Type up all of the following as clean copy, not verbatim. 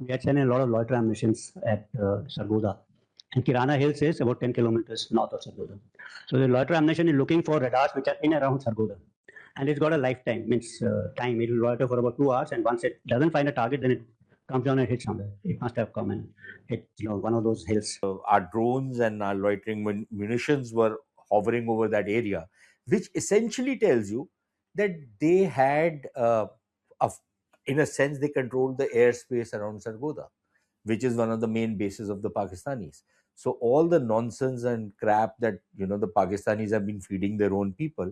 We had sent in a lot of loiter munitions at Sargodha. And Kirana Hills is about 10 kilometers north of Sargodha. So the loiter ammunition is looking for radars which are in around Sargodha. And it's got a lifetime, means time. It will loiter for about 2 hours, and once it doesn't find a target, then it comes down and hits somewhere. It must have come and hit one of those hills. Our drones and our loitering munitions were hovering over that area, which essentially tells you that they had, in a sense, they controlled the airspace around Sargodha, which is one of the main bases of the Pakistanis. So all the nonsense and crap that the Pakistanis have been feeding their own people,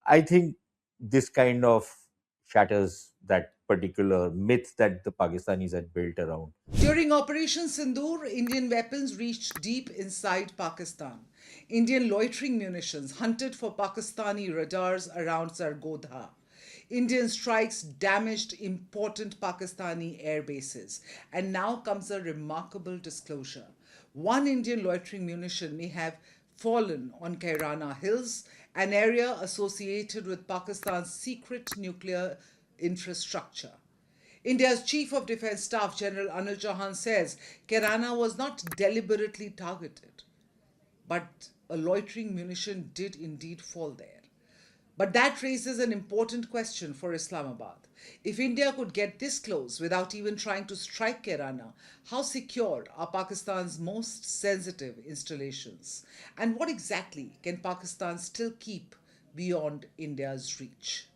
I think this kind of shatters that particular myth that the Pakistanis had built around. During Operation Sindoor, Indian weapons reached deep inside Pakistan. Indian loitering munitions hunted for Pakistani radars around Sargodha. Indian strikes damaged important Pakistani air bases. And now comes a remarkable disclosure. One Indian loitering munition may have fallen on Kirana Hills, an area associated with Pakistan's secret nuclear infrastructure. India's Chief of Defence Staff General Anil Chauhan says Kirana was not deliberately targeted, but a loitering munition did indeed fall there. But that raises an important question for Islamabad. If India could get this close without even trying to strike Kirana, how secure are Pakistan's most sensitive installations? And what exactly can Pakistan still keep beyond India's reach?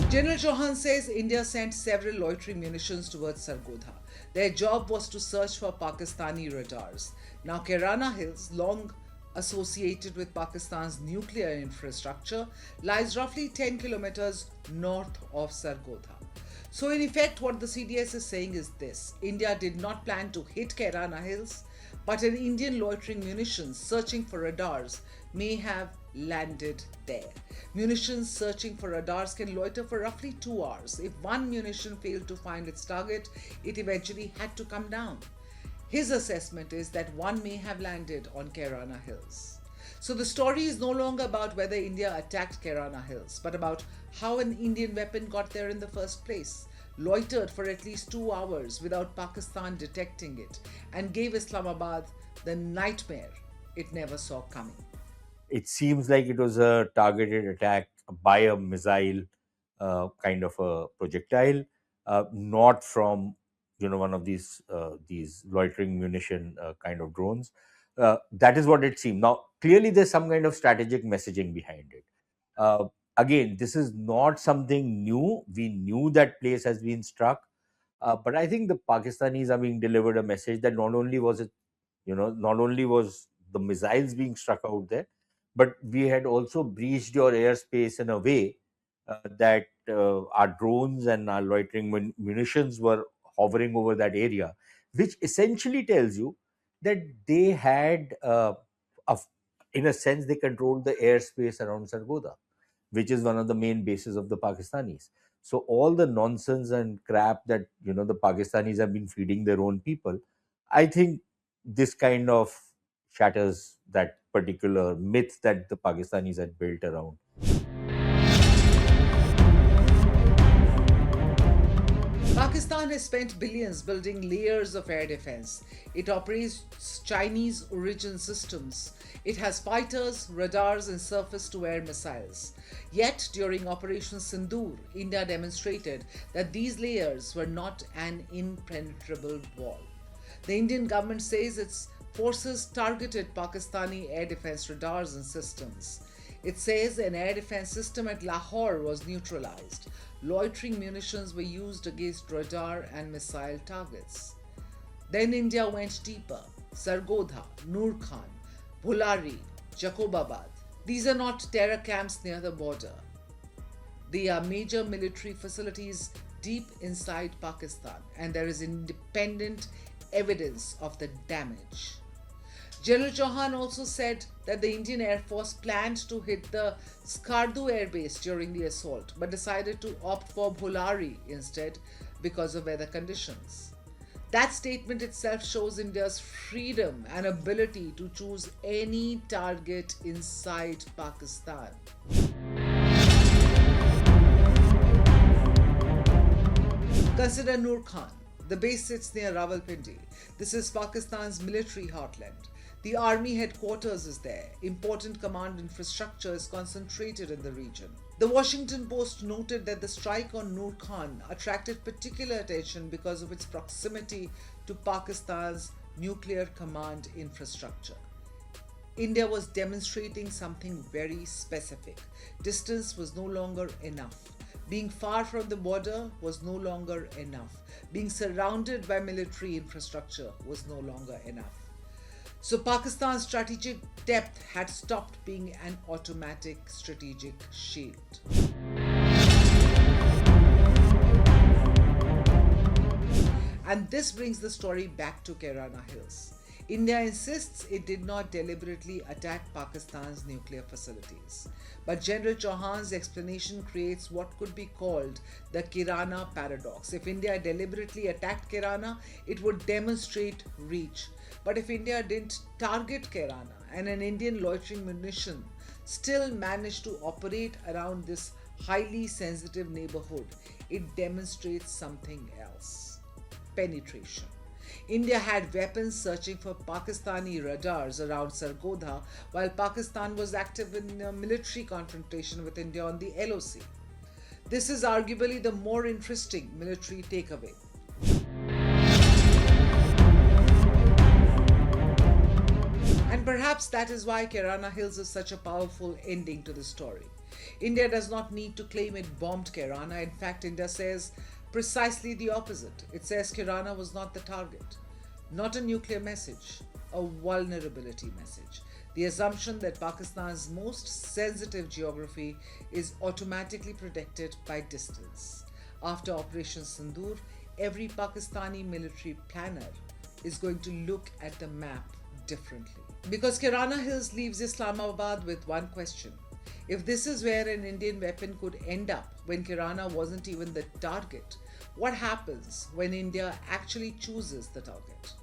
General Chauhan says India sent several loitering munitions towards Sargodha. Their job was to search for Pakistani radars. Now, Kirana Hills, long associated with Pakistan's nuclear infrastructure, lies roughly 10 kilometers north of Sargodha. So, in effect, what the CDS is saying is this: India did not plan to hit Kirana Hills, but an Indian loitering munitions searching for radars may have landed there. Munitions searching for radars can loiter for roughly 2 hours. If one munition failed to find its target, it eventually had to come down. His assessment is that one may have landed on Kirana Hills. So the story is no longer about whether India attacked Kirana Hills, but about how an Indian weapon got there in the first place, loitered for at least 2 hours without Pakistan detecting it, and gave Islamabad the nightmare it never saw coming. It seems like it was a targeted attack by a missile, kind of a projectile, not from one of these loitering munition kind of drones. That is what it seemed. Now, clearly, there's some kind of strategic messaging behind it. Again, this is not something new. We knew that place has been struck, but I think the Pakistanis are being delivered a message that not only was it, not only was the missiles being struck out there, but we had also breached your airspace in a way that our drones and our loitering munitions were hovering over that area, which essentially tells you that they had, in a sense, they controlled the airspace around Sargodha, which is one of the main bases of the Pakistanis. So all the nonsense and crap that the Pakistanis have been feeding their own people, I think this kind of shatters that particular myth that the Pakistanis had built around. Pakistan has spent billions building layers of air defense. It operates Chinese origin systems. It has fighters, radars, and surface to air missiles. Yet, during Operation Sindoor, India demonstrated that these layers were not an impenetrable wall. The Indian government says its forces targeted Pakistani air defense radars and systems. It says an air defense system at Lahore was neutralized. Loitering munitions were used against radar and missile targets. Then India went deeper. Sargodha, Nur Khan, Bholari, Jacobabad. These are not terror camps near the border. They are major military facilities deep inside Pakistan, and there is independent evidence of the damage. General Chauhan also said that the Indian Air Force planned to hit the Skardu air base during the assault, but decided to opt for Bholari instead because of weather conditions. That statement itself shows India's freedom and ability to choose any target inside Pakistan. Consider Nur Khan. The base sits near Rawalpindi. This is Pakistan's military heartland. The army headquarters is there. Important command infrastructure is concentrated in the region. The Washington Post noted that the strike on Nur Khan attracted particular attention because of its proximity to Pakistan's nuclear command infrastructure. India was demonstrating something very specific. Distance was no longer enough. Being far from the border was no longer enough. Being surrounded by military infrastructure was no longer enough. So Pakistan's strategic depth had stopped being an automatic strategic shield. And this brings the story back to Kirana Hills. India insists it did not deliberately attack Pakistan's nuclear facilities. But General Chauhan's explanation creates what could be called the Kirana Paradox. If India deliberately attacked Kirana, it would demonstrate reach. But if India didn't target Kirana and an Indian loitering munition still managed to operate around this highly sensitive neighborhood, it demonstrates something else: penetration. India had weapons searching for Pakistani radars around Sargodha, while Pakistan was active in a military confrontation with India on the LOC. This is arguably the more interesting military takeaway. And perhaps that is why Kirana Hills is such a powerful ending to the story. India does not need to claim it bombed Kirana. In fact, India says precisely the opposite. It says Kirana was not the target, not a nuclear message, a vulnerability message. The assumption that Pakistan's most sensitive geography is automatically protected by distance. After Operation Sindoor, every Pakistani military planner is going to look at the map differently. Because Kirana Hills leaves Islamabad with one question: if this is where an Indian weapon could end up when Kirana wasn't even the target, what happens when India actually chooses the target?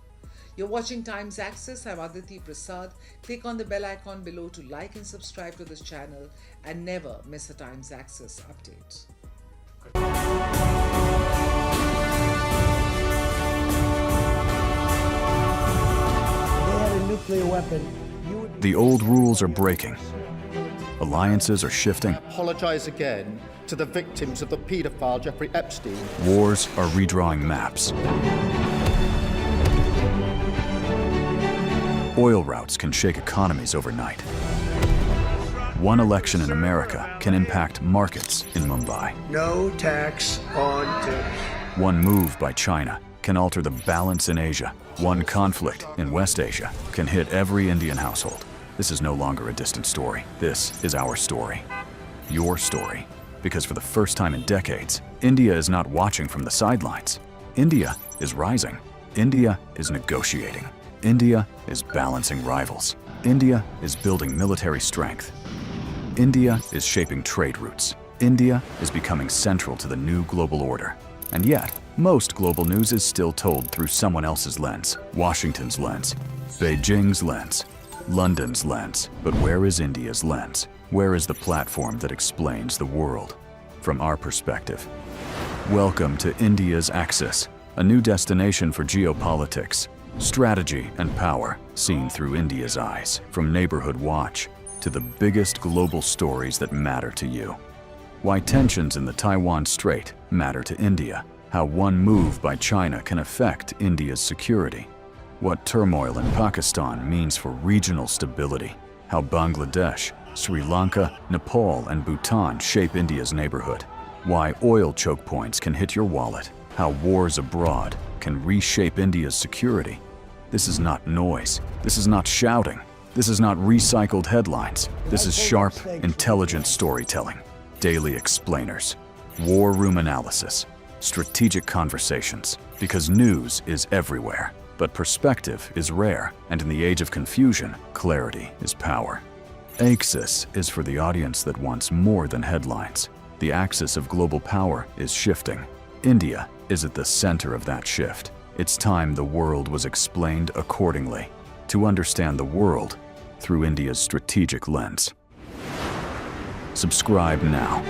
You're watching Times Access. I'm Aditi Prasad. Click on the bell icon below to like and subscribe to this channel and never miss a Times Access update. Nuclear weapon. The old rules are breaking. Alliances are shifting. Apologize again to the victims of the paedophile Jeffrey Epstein. Wars are redrawing maps. Oil routes can shake economies overnight. One election in America can impact markets in Mumbai. No tax on tips. One move by China can alter the balance in Asia. One conflict in West Asia can hit every Indian household. This is no longer a distant story. This is our story. Your story. Because for the first time in decades, India is not watching from the sidelines. India is rising. India is negotiating. India is balancing rivals. India is building military strength. India is shaping trade routes. India is becoming central to the new global order. And yet, most global news is still told through someone else's lens. Washington's lens, Beijing's lens, London's lens. But where is India's lens? Where is the platform that explains the world from our perspective? Welcome to India's Axis, a new destination for geopolitics, strategy and power seen through India's eyes. From Neighborhood Watch to the biggest global stories that matter to you. Why tensions in the Taiwan Strait matter to India. How one move by China can affect India's security. What turmoil in Pakistan means for regional stability. How Bangladesh, Sri Lanka, Nepal, and Bhutan shape India's neighborhood. Why oil choke points can hit your wallet. How wars abroad can reshape India's security. This is not noise. This is not shouting. This is not recycled headlines. This is sharp, intelligent storytelling. Daily explainers, war room analysis, strategic conversations. Because news is everywhere, but perspective is rare, and in the age of confusion, clarity is power. Axis is for the audience that wants more than headlines. The axis of global power is shifting. India is at the center of that shift. It's time the world was explained accordingly, to understand the world through India's strategic lens. Subscribe now.